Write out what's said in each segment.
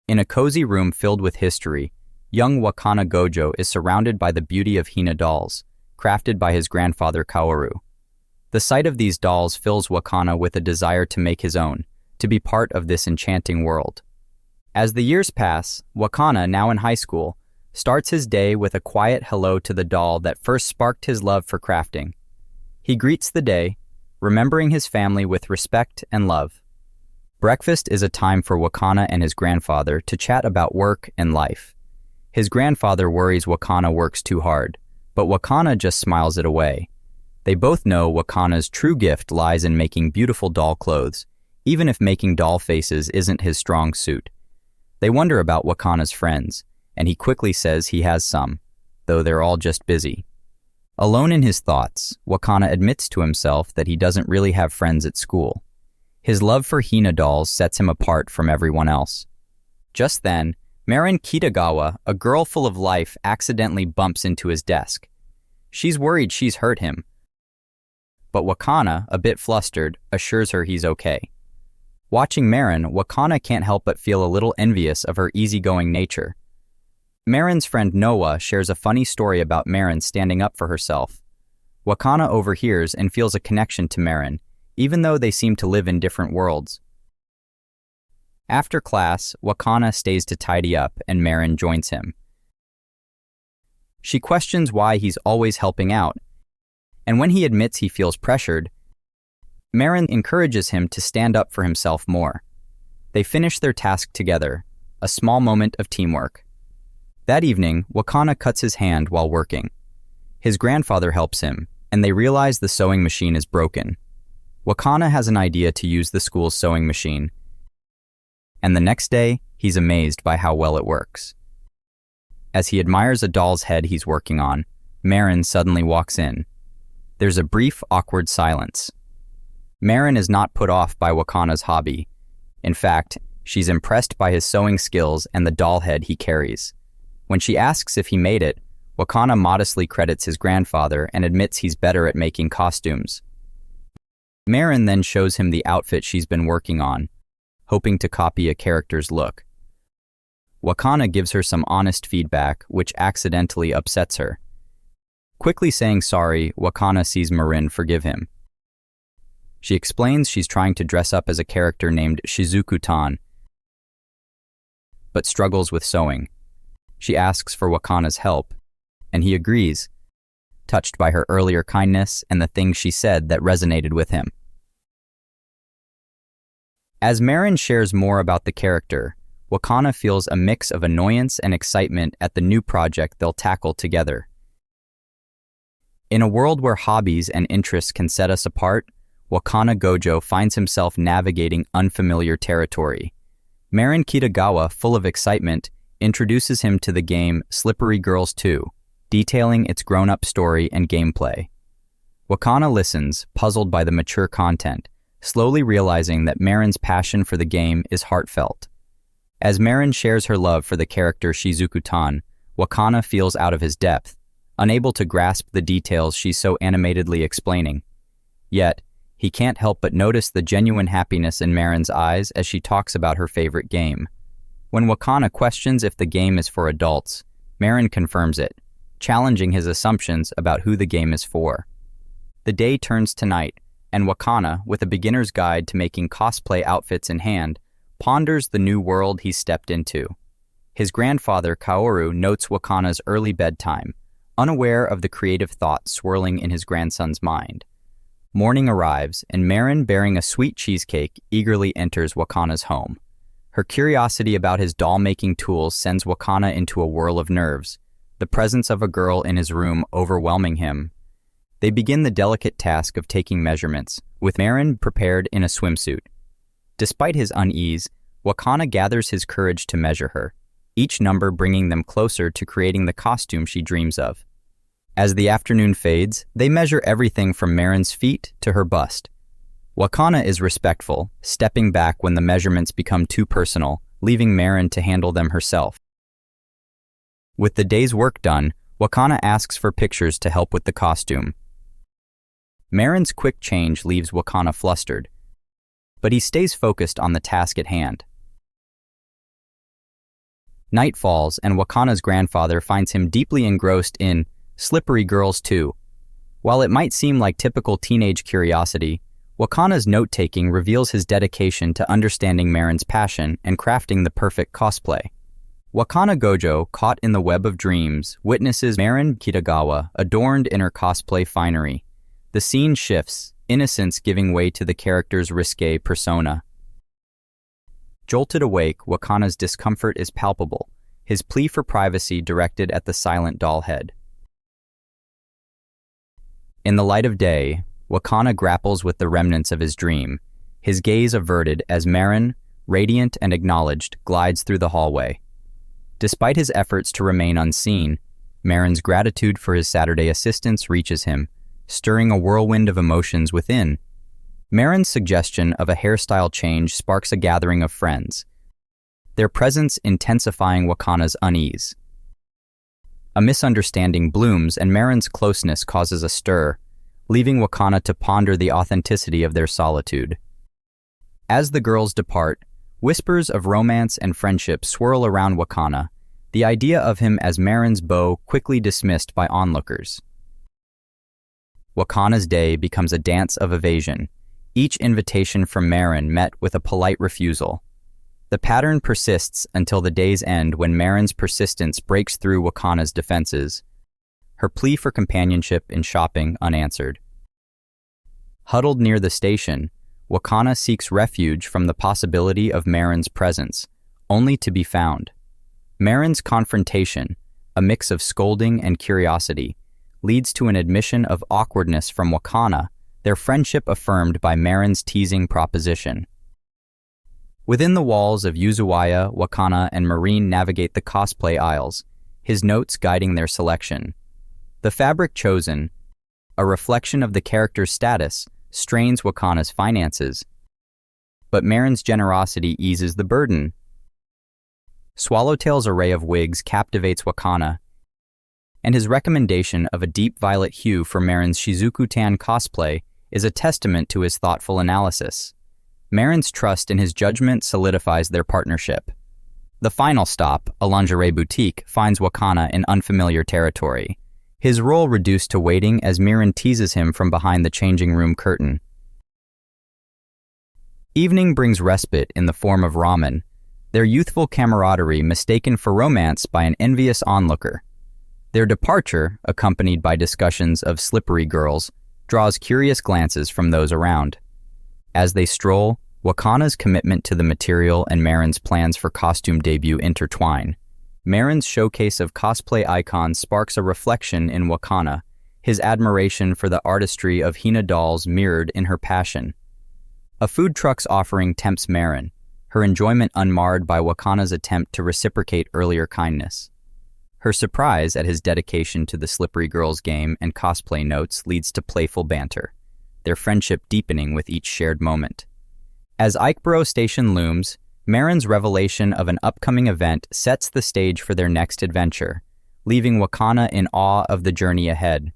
In a cozy room filled with history, young Wakana Gojo is surrounded by the beauty of Hina dolls, crafted by his grandfather Kaoru. The sight of these dolls fills Wakana with a desire to make his own, to be part of this enchanting world. As the years pass, Wakana, now in high school, starts his day with a quiet hello to the doll that first sparked his love for crafting. He greets the day, remembering his family with respect and love. Breakfast is a time for Wakana and his grandfather to chat about work and life. His grandfather worries Wakana works too hard, but Wakana just smiles it away. They both know Wakana's true gift lies in making beautiful doll clothes, even if making doll faces isn't his strong suit. They wonder about Wakana's friends, and he quickly says he has some, though they're all just busy. Alone in his thoughts, Wakana admits to himself that he doesn't really have friends at school. His love for Hina dolls sets him apart from everyone else. Just then, Marin Kitagawa, a girl full of life, accidentally bumps into his desk. She's worried she's hurt him, but Wakana, a bit flustered, assures her he's okay. Watching Marin, Wakana can't help but feel a little envious of her easygoing nature. Marin's friend Noah shares a funny story about Marin standing up for herself. Wakana overhears and feels a connection to Marin, even though they seem to live in different worlds. After class, Wakana stays to tidy up and Marin joins him. She questions why he's always helping out, and when he admits he feels pressured, Marin encourages him to stand up for himself more. They finish their task together, a small moment of teamwork. That evening, Wakana cuts his hand while working. His grandfather helps him, and they realize the sewing machine is broken. Wakana has an idea to use the school's sewing machine, and the next day, he's amazed by how well it works. As he admires a doll's head he's working on, Marin suddenly walks in. There's a brief, awkward silence. Marin is not put off by Wakana's hobby. In fact, she's impressed by his sewing skills and the doll head he carries. When she asks if he made it, Wakana modestly credits his grandfather and admits he's better at making costumes. Marin then shows him the outfit she's been working on, hoping to copy a character's look. Wakana gives her some honest feedback, which accidentally upsets her. Quickly saying sorry, Wakana sees Marin forgive him. She explains she's trying to dress up as a character named Shizuku-tan, but struggles with sewing. She asks for Wakana's help, and he agrees, touched by her earlier kindness and the things she said that resonated with him. As Marin shares more about the character, Wakana feels a mix of annoyance and excitement at the new project they'll tackle together. In a world where hobbies and interests can set us apart, Wakana Gojo finds himself navigating unfamiliar territory. Marin Kitagawa, full of excitement, introduces him to the game Slippery Girls 2, detailing its grown-up story and gameplay. Wakana listens, puzzled by the mature content, slowly realizing that Marin's passion for the game is heartfelt. As Marin shares her love for the character Shizuku-tan, Wakana feels out of his depth, unable to grasp the details she's so animatedly explaining. Yet, he can't help but notice the genuine happiness in Marin's eyes as she talks about her favorite game. When Wakana questions if the game is for adults, Marin confirms it, challenging his assumptions about who the game is for. The day turns to night, and Wakana, with a beginner's guide to making cosplay outfits in hand, ponders the new world he's stepped into. His grandfather, Kaoru, notes Wakana's early bedtime, unaware of the creative thoughts swirling in his grandson's mind. Morning arrives, and Marin, bearing a sweet cheesecake, eagerly enters Wakana's home. Her curiosity about his doll-making tools sends Wakana into a whirl of nerves, the presence of a girl in his room overwhelming him. They begin the delicate task of taking measurements, with Marin prepared in a swimsuit. Despite his unease, Wakana gathers his courage to measure her, each number bringing them closer to creating the costume she dreams of. As the afternoon fades, they measure everything from Marin's feet to her bust. Wakana is respectful, stepping back when the measurements become too personal, leaving Marin to handle them herself. With the day's work done, Wakana asks for pictures to help with the costume. Marin's quick change leaves Wakana flustered, but he stays focused on the task at hand. Night falls, and Wakana's grandfather finds him deeply engrossed in Slippery Girls 2. While it might seem like typical teenage curiosity, Wakana's note-taking reveals his dedication to understanding Marin's passion and crafting the perfect cosplay. Wakana Gojo, caught in the web of dreams, witnesses Marin Kitagawa adorned in her cosplay finery. The scene shifts, innocence giving way to the character's risque persona. Jolted awake, Wakana's discomfort is palpable, his plea for privacy directed at the silent doll head. In the light of day, Wakana grapples with the remnants of his dream, his gaze averted as Marin, radiant and acknowledged, glides through the hallway. Despite his efforts to remain unseen, Marin's gratitude for his Saturday assistance reaches him, stirring a whirlwind of emotions within. Marin's suggestion of a hairstyle change sparks a gathering of friends, their presence intensifying Wakana's unease. A misunderstanding blooms and Marin's closeness causes a stir, leaving Wakana to ponder the authenticity of their solitude. As the girls depart, whispers of romance and friendship swirl around Wakana, the idea of him as Marin's beau quickly dismissed by onlookers. Wakana's day becomes a dance of evasion, each invitation from Marin met with a polite refusal. The pattern persists until the day's end when Marin's persistence breaks through Wakana's defenses, her plea for companionship in shopping unanswered. Huddled near the station, Wakana seeks refuge from the possibility of Marin's presence, only to be found. Marin's confrontation, a mix of scolding and curiosity, leads to an admission of awkwardness from Wakana, their friendship affirmed by Marin's teasing proposition. Within the walls of Yuzuwaya, Wakana and Marin navigate the cosplay aisles, his notes guiding their selection. The fabric chosen, a reflection of the character's status, strains Wakana's finances, but Marin's generosity eases the burden. Swallowtail's array of wigs captivates Wakana, and his recommendation of a deep violet hue for Marin's Shizuku-tan cosplay is a testament to his thoughtful analysis. Marin's trust in his judgment solidifies their partnership. The final stop, a lingerie boutique, finds Wakana in unfamiliar territory, his role reduced to waiting as Marin teases him from behind the changing room curtain. Evening brings respite in the form of ramen, their youthful camaraderie mistaken for romance by an envious onlooker. Their departure, accompanied by discussions of slippery girls, draws curious glances from those around. As they stroll, Wakana's commitment to the material and Marin's plans for costume debut intertwine. Marin's showcase of cosplay icons sparks a reflection in Wakana, his admiration for the artistry of Hina dolls mirrored in her passion. A food truck's offering tempts Marin, her enjoyment unmarred by Wakana's attempt to reciprocate earlier kindness. Her surprise at his dedication to the Slippery Girls game and cosplay notes leads to playful banter, their friendship deepening with each shared moment. As Ikeboro Station looms, Marin's revelation of an upcoming event sets the stage for their next adventure, leaving Wakana in awe of the journey ahead.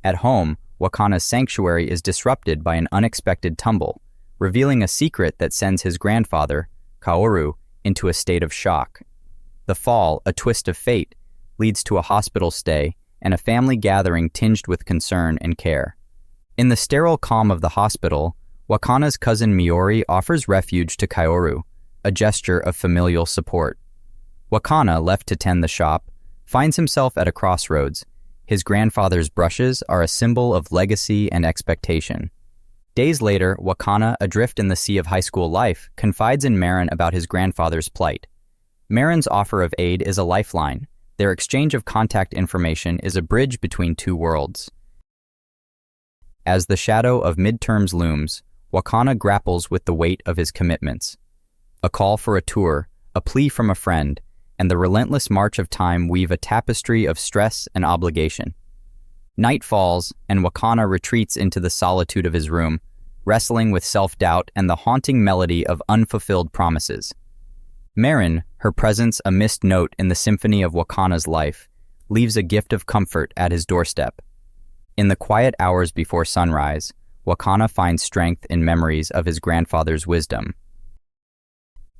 At home, Wakana's sanctuary is disrupted by an unexpected tumble, revealing a secret that sends his grandfather, Kaoru, into a state of shock. The fall, a twist of fate, leads to a hospital stay and a family gathering tinged with concern and care. In the sterile calm of the hospital, Wakana's cousin Miori offers refuge to Kaoru, a gesture of familial support. Wakana, left to tend the shop, finds himself at a crossroads. His grandfather's brushes are a symbol of legacy and expectation. Days later, Wakana, adrift in the sea of high school life, confides in Marin about his grandfather's plight. Marin's offer of aid is a lifeline. Their exchange of contact information is a bridge between two worlds. As the shadow of midterms looms, Wakana grapples with the weight of his commitments. A call for a tour, a plea from a friend, and the relentless march of time weave a tapestry of stress and obligation. Night falls, and Wakana retreats into the solitude of his room, wrestling with self-doubt and the haunting melody of unfulfilled promises. Marin, her presence a missed note in the symphony of Wakana's life, leaves a gift of comfort at his doorstep. In the quiet hours before sunrise, Wakana finds strength in memories of his grandfather's wisdom.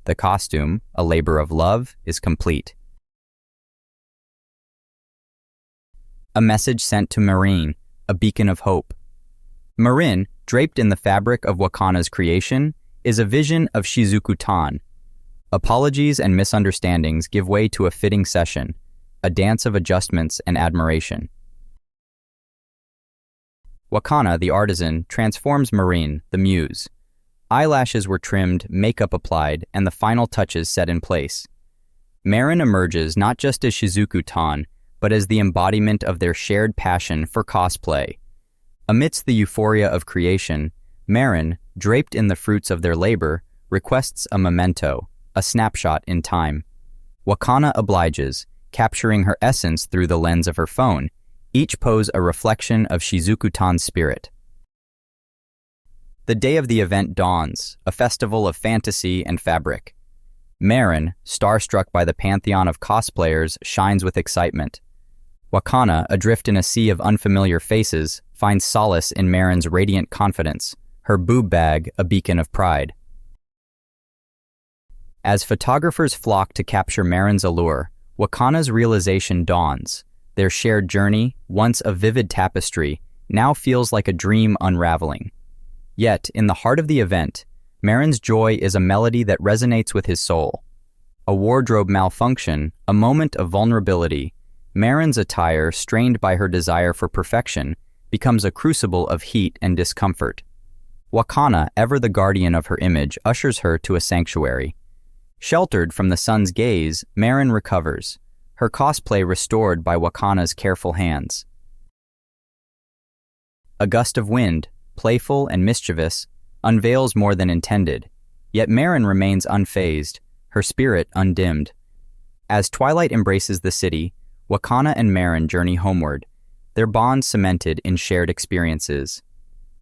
The costume, a labor of love, is complete. a message sent to Marin, a beacon of hope. Marin, draped in the fabric of Wakana's creation, is a vision of Shizuku-tan. Apologies and misunderstandings give way to a fitting session, a dance of adjustments and admiration. Wakana, the artisan, transforms Marin, the muse. Eyelashes were trimmed, makeup applied, and the final touches set in place. Marin emerges not just as Shizuku-tan, but as the embodiment of their shared passion for cosplay. Amidst the euphoria of creation, Marin, draped in the fruits of their labor, requests a memento, a snapshot in time. Wakana obliges, capturing her essence through the lens of her phone, each pose a reflection of Shizuku-tan's spirit. The day of the event dawns, a festival of fantasy and fabric. Marin, starstruck by the pantheon of cosplayers, shines with excitement. Wakana, adrift in a sea of unfamiliar faces, finds solace in Marin's radiant confidence, her boob bag a beacon of pride. As photographers flock to capture Marin's allure, Wakana's realization dawns. Their shared journey, once a vivid tapestry, now feels like a dream unraveling. Yet, in the heart of the event, Marin's joy is a melody that resonates with his soul. A wardrobe malfunction, a moment of vulnerability, Marin's attire, strained by her desire for perfection, becomes a crucible of heat and discomfort. Wakana, ever the guardian of her image, ushers her to a sanctuary. Sheltered from the sun's gaze, Marin recovers, her cosplay restored by Wakana's careful hands. A gust of wind, playful and mischievous, unveils more than intended, yet Marin remains unfazed, her spirit undimmed. As twilight embraces the city, Wakana and Marin journey homeward, their bond cemented in shared experiences.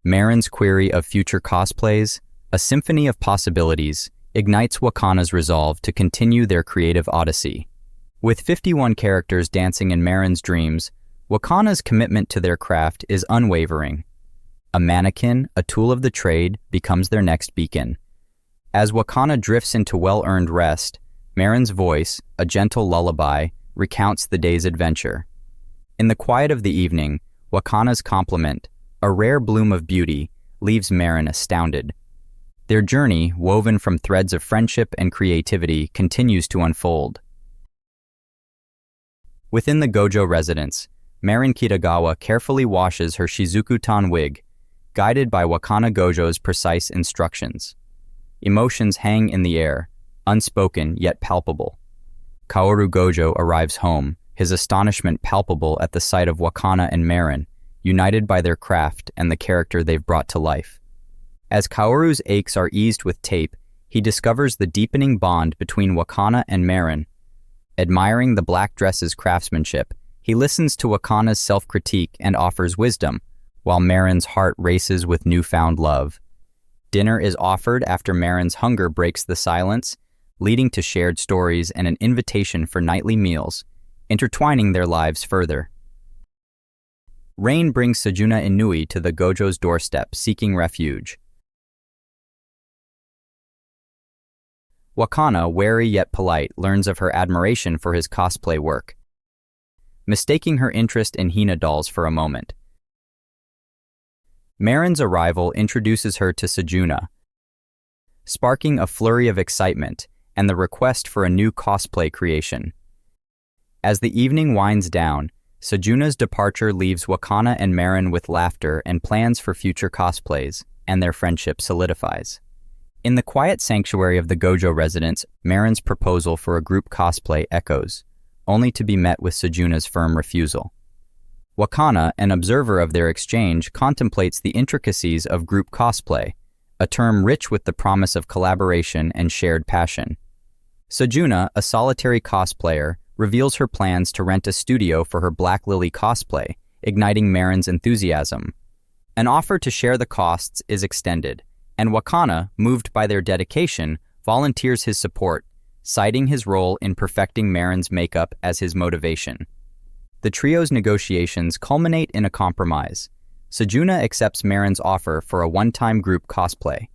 Marin's query of future cosplays, a symphony of possibilities, ignites Wakana's resolve to continue their creative odyssey. With 51 characters dancing in Marin's dreams, Wakana's commitment to their craft is unwavering. A mannequin, a tool of the trade, becomes their next beacon. As Wakana drifts into well-earned rest, Marin's voice, a gentle lullaby, recounts the day's adventure. In the quiet of the evening, Wakana's compliment, a rare bloom of beauty, leaves Marin astounded. Their journey, woven from threads of friendship and creativity, continues to unfold. Within the Gojo residence, Marin Kitagawa carefully washes her Shizuku-tan wig, guided by Wakana Gojo's precise instructions. Emotions hang in the air, unspoken yet palpable. Kaoru Gojo arrives home, his astonishment palpable at the sight of Wakana and Marin, united by their craft and the character they've brought to life. As Kaoru's aches are eased with tape, he discovers the deepening bond between Wakana and Marin. Admiring the black dress's craftsmanship, he listens to Wakana's self-critique and offers wisdom, while Marin's heart races with newfound love. Dinner is offered after Marin's hunger breaks the silence, leading to shared stories and an invitation for nightly meals, intertwining their lives further. Rain brings Sejuna Inui to the Gojo's doorstep, seeking refuge. Wakana, wary yet polite, learns of her admiration for his cosplay work, mistaking her interest in Hina dolls for a moment. Marin's arrival introduces her to Sejuna, sparking a flurry of excitement and the request for a new cosplay creation. As the evening winds down, Sejuna's departure leaves Wakana and Marin with laughter and plans for future cosplays, and their friendship solidifies. In the quiet sanctuary of the Gojo residence, Marin's proposal for a group cosplay echoes, only to be met with Sejuna's firm refusal. Wakana, an observer of their exchange, contemplates the intricacies of group cosplay, a term rich with the promise of collaboration and shared passion. Sejuna, a solitary cosplayer, reveals her plans to rent a studio for her Black Lily cosplay, igniting Marin's enthusiasm. An offer to share the costs is extended, and Wakana, moved by their dedication, volunteers his support, citing his role in perfecting Marin's makeup as his motivation. The trio's negotiations culminate in a compromise. Sejuna accepts Marin's offer for a one-time group cosplay.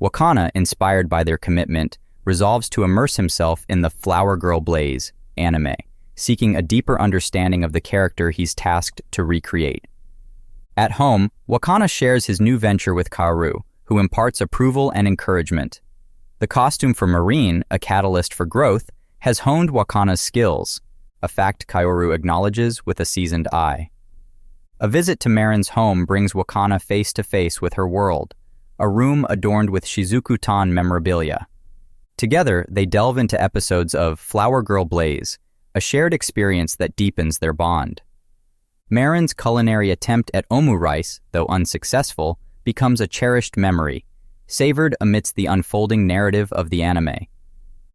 Wakana, inspired by their commitment, resolves to immerse himself in the Flower Girl Blaze anime, seeking a deeper understanding of the character he's tasked to recreate. At home, Wakana shares his new venture with Kaoru, who imparts approval and encouragement. The costume for Marin, a catalyst for growth, has honed Wakana's skills, a fact Kaoru acknowledges with a seasoned eye. A visit to Marin's home brings Wakana face to face with her world, a room adorned with Shizuku-tan memorabilia. Together, they delve into episodes of Flower Girl Blaze, a shared experience that deepens their bond. Marin's culinary attempt at omu rice, though unsuccessful, becomes a cherished memory, savored amidst the unfolding narrative of the anime.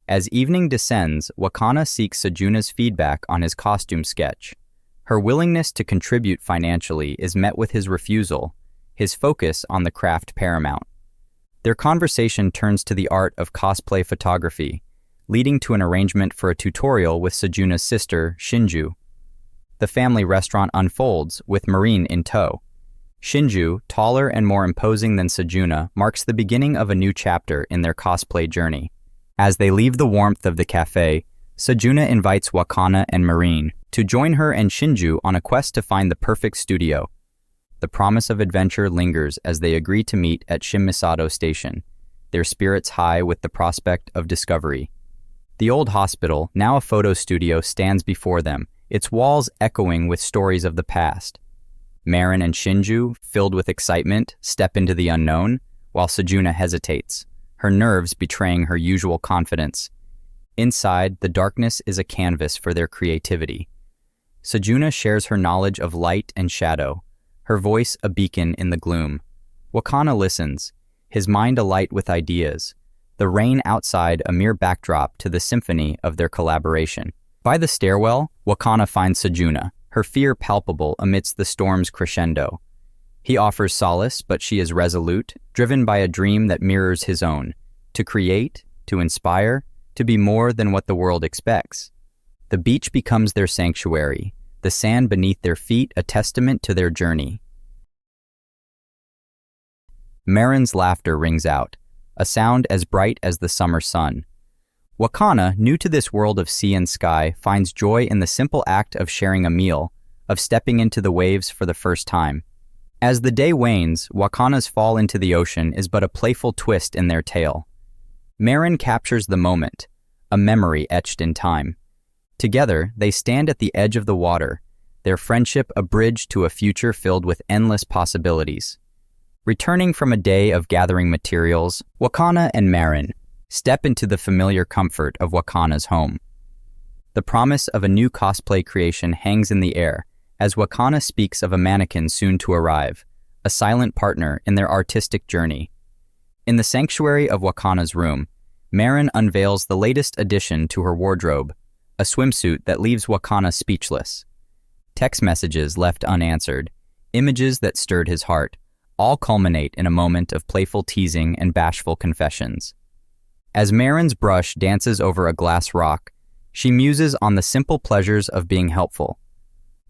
As evening descends, Wakana seeks Sejuna's feedback on his costume sketch. Her willingness to contribute financially is met with his refusal, his focus on the craft paramount. Their conversation turns to the art of cosplay photography, leading to an arrangement for a tutorial with Sejuna's sister, Shinju. The family restaurant unfolds, with Marin in tow. Shinju, taller and more imposing than Sejuna, marks the beginning of a new chapter in their cosplay journey. As they leave the warmth of the cafe, Sejuna invites Wakana and Marin to join her and Shinju on a quest to find the perfect studio. The promise of adventure lingers as they agree to meet at Shimisato Station, their spirits high with the prospect of discovery. The old hospital, now a photo studio, stands before them, its walls echoing with stories of the past. Marin and Shinju, filled with excitement, step into the unknown, while Sejuna hesitates, her nerves betraying her usual confidence. Inside, the darkness is a canvas for their creativity. Sejuna shares her knowledge of light and shadow, her voice a beacon in the gloom. Wakana listens, his mind alight with ideas, the rain outside a mere backdrop to the symphony of their collaboration. By the stairwell, Wakana finds Sejuna, her fear palpable amidst the storm's crescendo. He offers solace, but she is resolute, driven by a dream that mirrors his own, to create, to inspire, to be more than what the world expects. The beach becomes their sanctuary, the sand beneath their feet a testament to their journey. Marin's laughter rings out, a sound as bright as the summer sun. Wakana, new to this world of sea and sky, finds joy in the simple act of sharing a meal, of stepping into the waves for the first time. As the day wanes, Wakana's fall into the ocean is but a playful twist in their tale. Marin captures the moment, a memory etched in time. Together, they stand at the edge of the water, their friendship a bridge to a future filled with endless possibilities. Returning from a day of gathering materials, Wakana and Marin step into the familiar comfort of Wakana's home. The promise of a new cosplay creation hangs in the air as Wakana speaks of a mannequin soon to arrive, a silent partner in their artistic journey. In the sanctuary of Wakana's room, Marin unveils the latest addition to her wardrobe, a swimsuit that leaves Wakana speechless. Text messages left unanswered, images that stirred his heart, all culminate in a moment of playful teasing and bashful confessions. As Marin's brush dances over a glass rock, she muses on the simple pleasures of being helpful.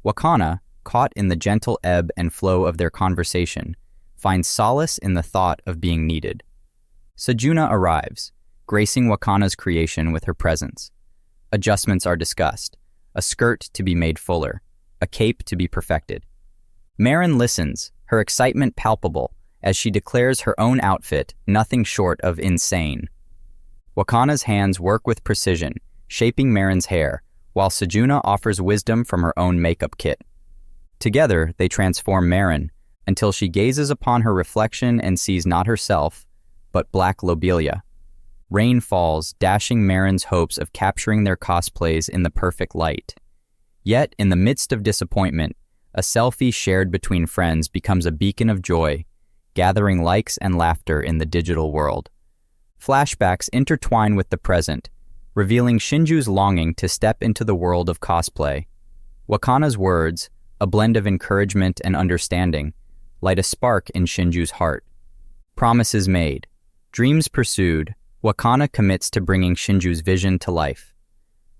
Wakana, caught in the gentle ebb and flow of their conversation, finds solace in the thought of being needed. Sejuna arrives, gracing Wakana's creation with her presence. Adjustments are discussed, a skirt to be made fuller, a cape to be perfected. Marin listens, her excitement palpable, as she declares her own outfit nothing short of insane. Wakana's hands work with precision, shaping Marin's hair, while Sejuna offers wisdom from her own makeup kit. Together, they transform Marin, until she gazes upon her reflection and sees not herself, but black lobelia. Rain falls, dashing Marin's hopes of capturing their cosplays in the perfect light. Yet, in the midst of disappointment, a selfie shared between friends becomes a beacon of joy, gathering likes and laughter in the digital world. Flashbacks intertwine with the present, revealing Shinju's longing to step into the world of cosplay. Wakana's words, a blend of encouragement and understanding, light a spark in Shinju's heart. Promises made, dreams pursued, Wakana commits to bringing Shinju's vision to life.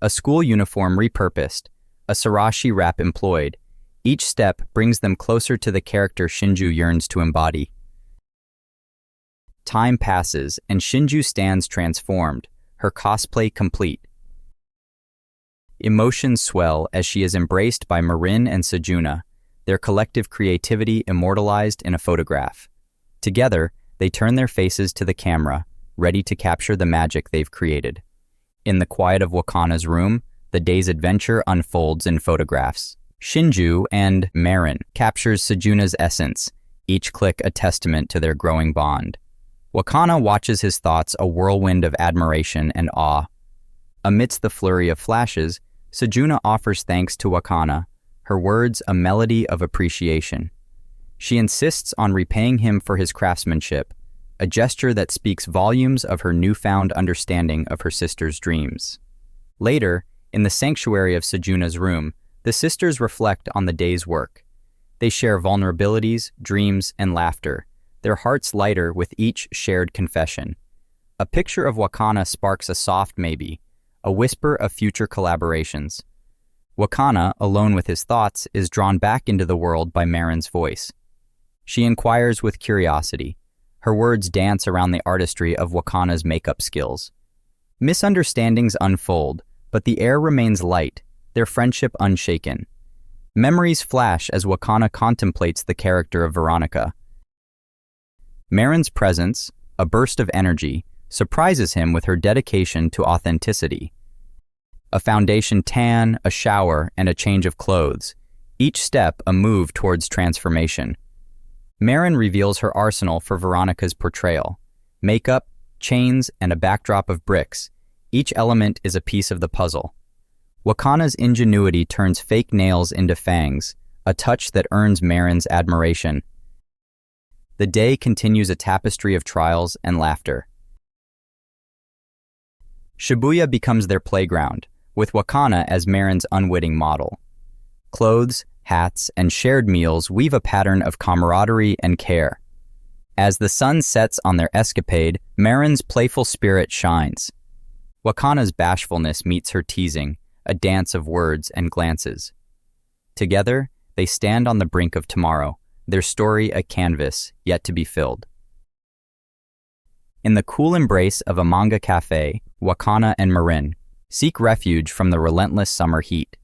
A school uniform repurposed, a sarashi wrap employed, each step brings them closer to the character Shinju yearns to embody. Time passes, and Shinju stands transformed, her cosplay complete. Emotions swell as she is embraced by Marin and Sejuna, their collective creativity immortalized in a photograph. Together, they turn their faces to the camera, ready to capture the magic they've created. In the quiet of Wakana's room, the day's adventure unfolds in photographs. Shinju and Marin captures Sejuna's essence, each click a testament to their growing bond. Wakana watches his thoughts a whirlwind of admiration and awe. Amidst the flurry of flashes, Sejuna offers thanks to Wakana, her words a melody of appreciation. She insists on repaying him for his craftsmanship, a gesture that speaks volumes of her newfound understanding of her sister's dreams. Later, in the sanctuary of Sejuna's room, the sisters reflect on the day's work. They share vulnerabilities, dreams, and laughter, their hearts lighter with each shared confession. A picture of Wakana sparks a soft maybe, a whisper of future collaborations. Wakana, alone with his thoughts, is drawn back into the world by Marin's voice. She inquires with curiosity. Her words dance around the artistry of Wakana's makeup skills. Misunderstandings unfold, but the air remains light, their friendship unshaken. Memories flash as Wakana contemplates the character of Veronica. Marin's presence, a burst of energy, surprises him with her dedication to authenticity. A foundation tan, a shower, and a change of clothes, each step a move towards transformation. Marin reveals her arsenal for Veronica's portrayal. Makeup, chains, and a backdrop of bricks. Each element is a piece of the puzzle. Wakana's ingenuity turns fake nails into fangs, a touch that earns Marin's admiration. The day continues a tapestry of trials and laughter. Shibuya becomes their playground, with Wakana as Marin's unwitting model. Clothes, hats, and shared meals weave a pattern of camaraderie and care. As the sun sets on their escapade, Marin's playful spirit shines. Wakana's bashfulness meets her teasing, a dance of words and glances. Together, they stand on the brink of tomorrow, their story a canvas yet to be filled. In the cool embrace of a manga cafe, Wakana and Marin seek refuge from the relentless summer heat.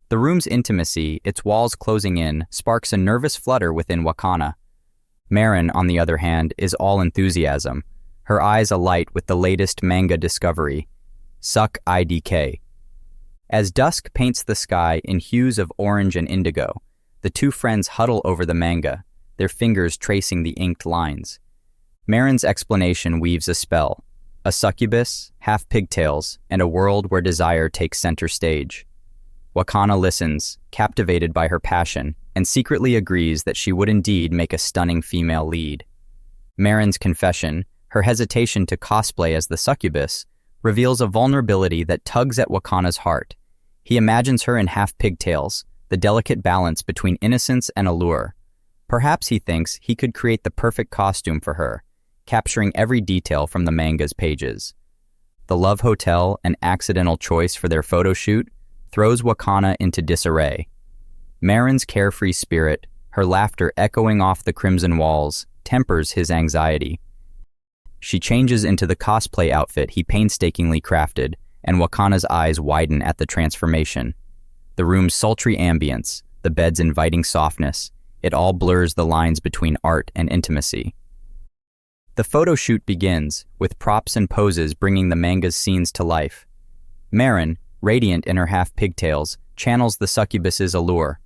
The room's intimacy, its walls closing in, sparks a nervous flutter within Wakana. Marin, on the other hand, is all enthusiasm, her eyes alight with the latest manga discovery, Suck IDK. As dusk paints the sky in hues of orange and indigo, the two friends huddle over the manga, their fingers tracing the inked lines. Marin's explanation weaves a spell, a succubus, half pigtails, and a world where desire takes center stage. Wakana listens, captivated by her passion, and secretly agrees that she would indeed make a stunning female lead. Marin's confession, her hesitation to cosplay as the succubus, reveals a vulnerability that tugs at Wakana's heart. He imagines her in half pigtails, the delicate balance between innocence and allure. Perhaps he thinks he could create the perfect costume for her, capturing every detail from the manga's pages. The love hotel, an accidental choice for their photo shoot, throws Wakana into disarray. Marin's carefree spirit, her laughter echoing off the crimson walls, tempers his anxiety. She changes into the cosplay outfit he painstakingly crafted, and Wakana's eyes widen at the transformation. The room's sultry ambience, the bed's inviting softness, it all blurs the lines between art and intimacy. The photo shoot begins, with props and poses bringing the manga's scenes to life. Marin, radiant in her half-pigtails, channels the succubus's allure.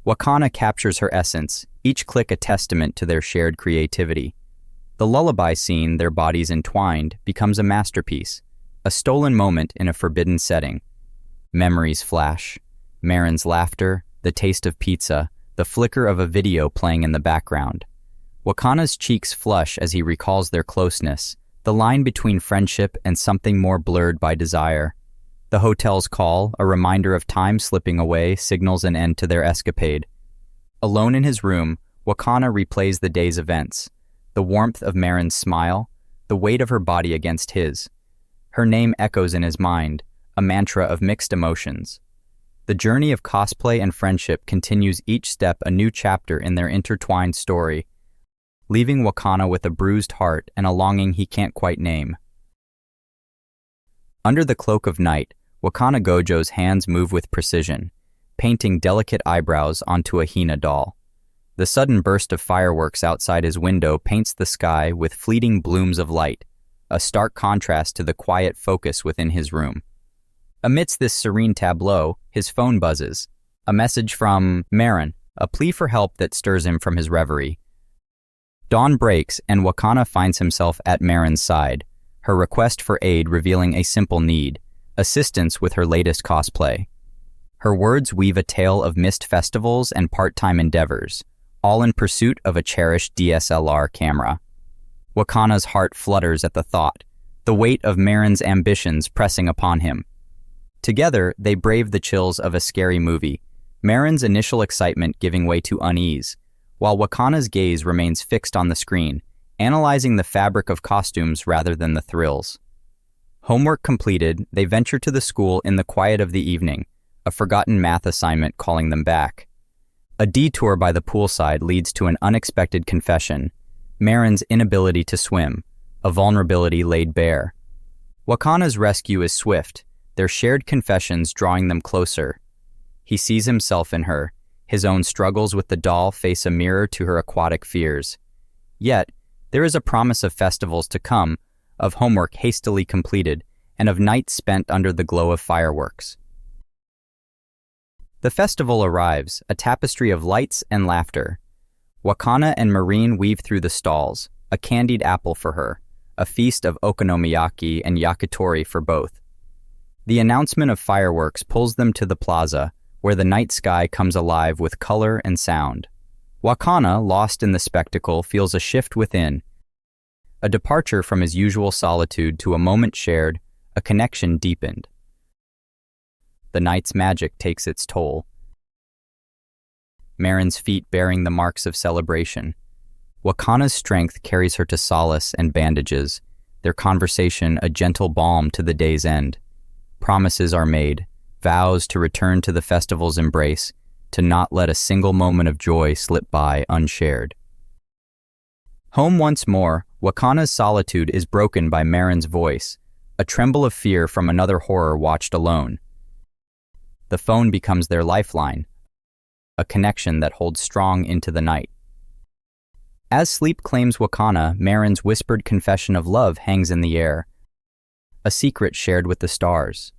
Wakana captures her essence, each click a testament to their shared creativity. The lullaby scene, their bodies entwined, becomes a masterpiece, a stolen moment in a forbidden setting. Memories flash. Marin's laughter, the taste of pizza, the flicker of a video playing in the background. Wakana's cheeks flush as he recalls their closeness, the line between friendship and something more blurred by desire. The hotel's call, a reminder of time slipping away, signals an end to their escapade. Alone in his room, Wakana replays the day's events, the warmth of Marin's smile, the weight of her body against his. Her name echoes in his mind, a mantra of mixed emotions. The journey of cosplay and friendship continues, each step a new chapter in their intertwined story, leaving Wakana with a bruised heart and a longing he can't quite name. Under the cloak of night, Wakana Gojo's hands move with precision, painting delicate eyebrows onto a Hina doll. The sudden burst of fireworks outside his window paints the sky with fleeting blooms of light, a stark contrast to the quiet focus within his room. Amidst this serene tableau, his phone buzzes. A message from Marin, a plea for help that stirs him from his reverie. Dawn breaks and Wakana finds himself at Marin's side, her request for aid revealing a simple need, assistance with her latest cosplay. Her words weave a tale of missed festivals and part-time endeavors, all in pursuit of a cherished DSLR camera. Wakana's heart flutters at the thought, the weight of Marin's ambitions pressing upon him. Together, they brave the chills of a scary movie, Marin's initial excitement giving way to unease, while Wakana's gaze remains fixed on the screen, analyzing the fabric of costumes rather than the thrills. Homework completed, they venture to the school in the quiet of the evening, a forgotten math assignment calling them back. A detour by the poolside leads to an unexpected confession, Marin's inability to swim, a vulnerability laid bare. Wakana's rescue is swift, their shared confessions drawing them closer. He sees himself in her, his own struggles with the doll face a mirror to her aquatic fears. Yet, there is a promise of festivals to come, of homework hastily completed, and of nights spent under the glow of fireworks. The festival arrives, a tapestry of lights and laughter. Wakana and Marin weave through the stalls, a candied apple for her, a feast of okonomiyaki and yakitori for both. The announcement of fireworks pulls them to the plaza, where the night sky comes alive with color and sound. Wakana, lost in the spectacle, feels a shift within, a departure from his usual solitude to a moment shared, a connection deepened. The night's magic takes its toll. Marin's feet bearing the marks of celebration. Wakana's strength carries her to solace and bandages, their conversation a gentle balm to the day's end. Promises are made, vows to return to the festival's embrace, to not let a single moment of joy slip by unshared. Home once more, Wakana's solitude is broken by Marin's voice, a tremble of fear from another horror watched alone. The phone becomes their lifeline, a connection that holds strong into the night. As sleep claims Wakana, Marin's whispered confession of love hangs in the air, a secret shared with the stars.